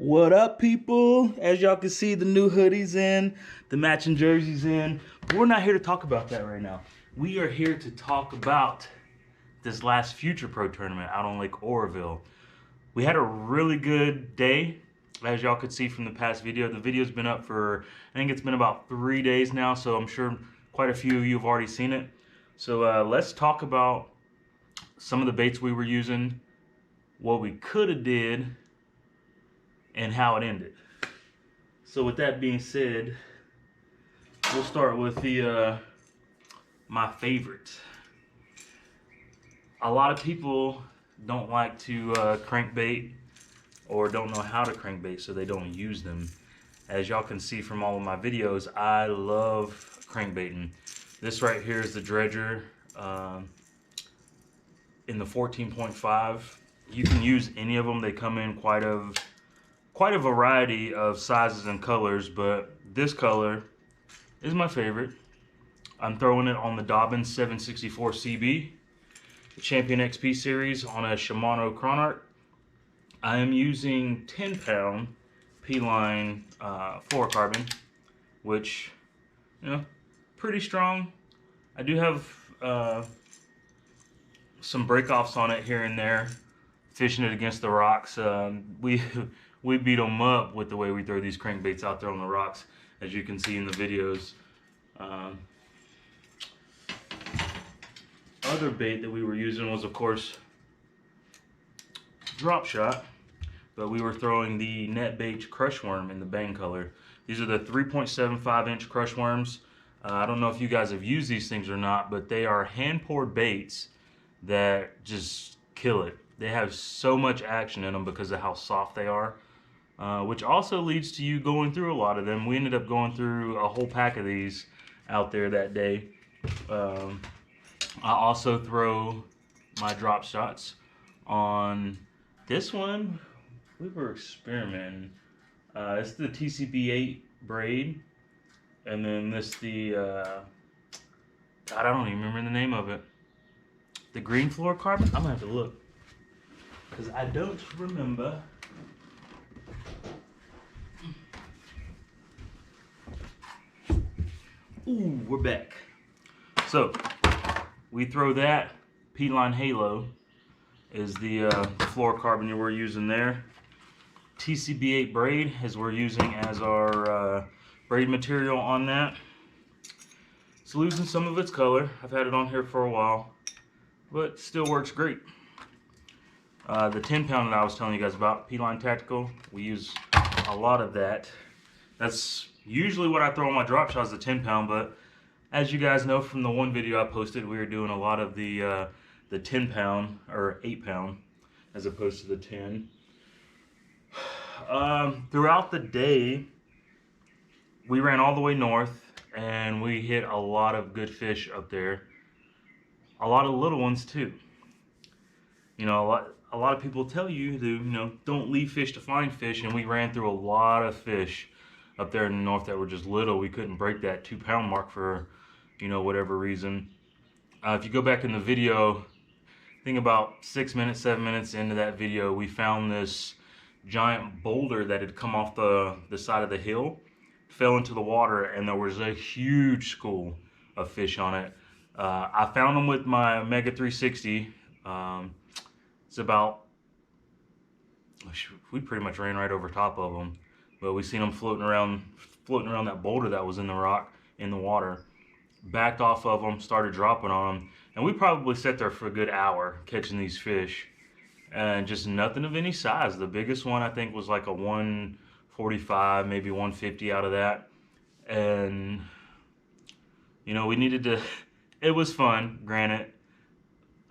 What up, people? As y'all can see, the new hoodies in, the matching jerseys in. But we're not here to talk about that right now. We are here to talk about this last Future Pro tournament out on Lake Oroville. We had a really good day, as y'all could see from the past video. The video's been up for, I think it's been about 3 days now, so I'm sure quite a few of you have already seen it. So let's talk about some of the baits we were using, what we could have did, and how it ended. So with that being said, we'll start with the my favorite. A lot of people don't like to crankbait or don't know how to crankbait, so they don't use them. As y'all can see from all of my videos, I love crankbaiting. This right here is the Dredger in the 14.5. You can use any of them. They come in quite a variety of sizes and colors, but this color is my favorite. I'm throwing it on the Dobyns 764 CB, the Champion XP series on a Shimano Chronarch. I am using 10-pound P-line fluorocarbon, which, you know, pretty strong. I do have some breakoffs on it here and there, fishing it against the rocks. We beat them up with the way we throw these crankbaits out there on the rocks, as you can see in the videos. Other bait that we were using was, of course, drop shot, but we were throwing the NetBait crush worm in the Bang color. These are the 3.75 inch crush worms. I don't know if you guys have used these things or not, but they are hand poured baits that just kill it. They have so much action in them because of how soft they are, which also leads to you going through a lot of them. We ended up going through a whole pack of these out there that day. I also throw my drop shots on this one. We were experimenting. It's the TCB8 braid, and then this God, I don't even remember the name of it. The green fluorocarbon. I'm gonna have to look because I don't remember. Ooh, we're back. So we throw that. P-line Halo is the fluorocarbon we're using there. TCB8 braid is we're using as our braid material on that. It's losing some of its color. I've had it on here for a while, but still works great. The 10-pound that I was telling you guys about, P-line Tactical, we use a lot of that. That's usually what I throw on my drop shots, the 10-pound, but as you guys know from the one video I posted, we were doing a lot of the 10-pound or 8-pound as opposed to the 10. Throughout the day, we ran all the way north and we hit a lot of good fish up there. A lot of little ones too. You know, a lot of people tell you to, don't leave fish to find fish, and we ran through a lot of fish up there in the north that were just little. We couldn't break that 2-pound mark for, whatever reason. If you go back in the video, I think about 6 minutes, 7 minutes into that video, we found this giant boulder that had come off the side of the hill, fell into the water, and there was a huge school of fish on it. I found them with my Omega 360. It's about, we pretty much ran right over top of them, but we seen them floating around that boulder that was in the rock, in the water. Backed off of them, started dropping on them, and we probably sat there for a good hour catching these fish, and just nothing of any size. The biggest one I think was like a 145, maybe 150 out of that, and we needed to. It was fun, granted,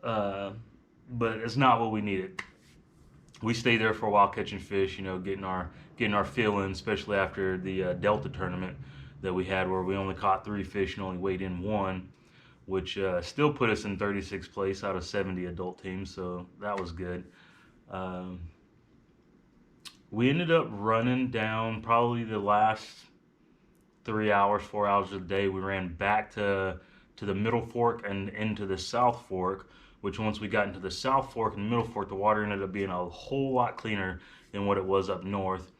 but it's not what we needed. We stayed there for a while catching fish, getting our fill in, especially after the Delta tournament that we had, where we only caught 3 fish and only weighed in 1, which still put us in 36th place out of 70 adult teams, so that was good. We ended up running down probably the last 3 hours, 4 hours of the day. We ran back to the Middle Fork and into the South Fork, which once we got into the South Fork and the Middle Fork, the water ended up being a whole lot cleaner than what it was up north.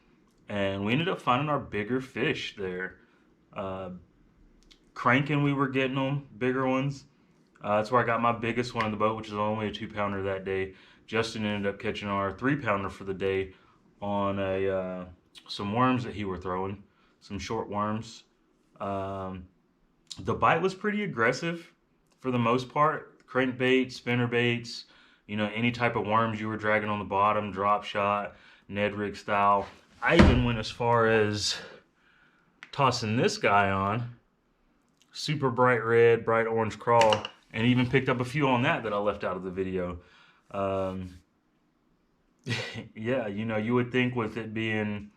and we ended up finding our bigger fish there. Cranking, we were getting them, bigger ones. That's where I got my biggest one in the boat, which is only a 2-pounder that day. Justin ended up catching our 3-pounder for the day on some worms that he were throwing, some short worms. The bite was pretty aggressive for the most part. Crankbait, spinner baits, any type of worms you were dragging on the bottom, drop shot, Ned rig style. I even went as far as tossing this guy on, super bright red, bright orange crawl, and even picked up a few on that I left out of the video. Yeah, you would think with it being,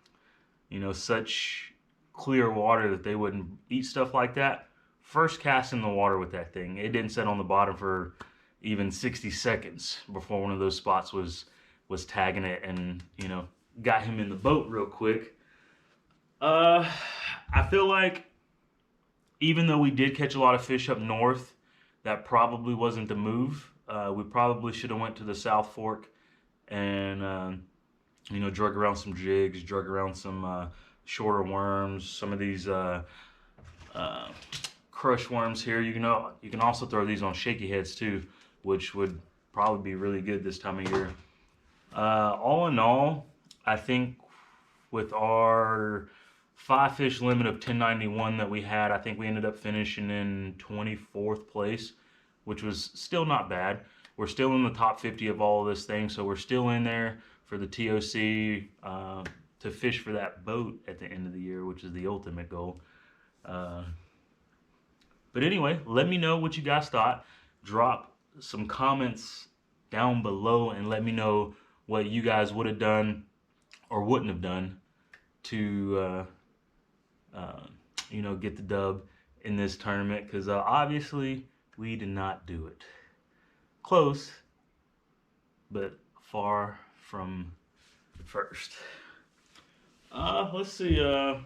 such clear water that they wouldn't eat stuff like that. First cast in the water with that thing, it didn't sit on the bottom for even 60 seconds before one of those spots was tagging it and, got him in the boat real quick. I feel like even though we did catch a lot of fish up north, that probably wasn't the move. We probably should have went to the South Fork and drug around some jigs, drug around some shorter worms, some of these crush worms here. You can also throw these on shaky heads too, which would probably be really good this time of year. All in all, I think with our 5-fish limit of 1091 that we had, I think we ended up finishing in 24th place, which was still not bad. We're still in the top 50 of all of this thing, so we're still in there for the TOC to fish for that boat at the end of the year, which is the ultimate goal. But anyway, let me know what you guys thought. Drop some comments down below and let me know what you guys would have done or wouldn't have done to get the dub in this tournament, because obviously we did not do it. Close, but far from first. Let's see. Yeah,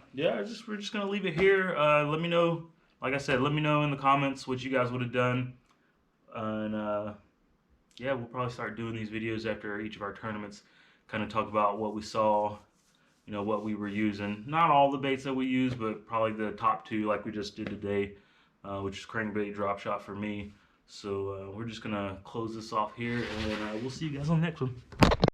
we're just gonna leave it here. Let me know. Like I said, let me know in the comments what you guys would have done, and yeah, we'll probably start doing these videos after each of our tournaments. Kind of talk about what we saw, what we were using. Not all the baits that we use, but probably the top 2, like we just did today, which is crankbait, drop shot for me. So we're just gonna close this off here, and we'll see you guys on the next one.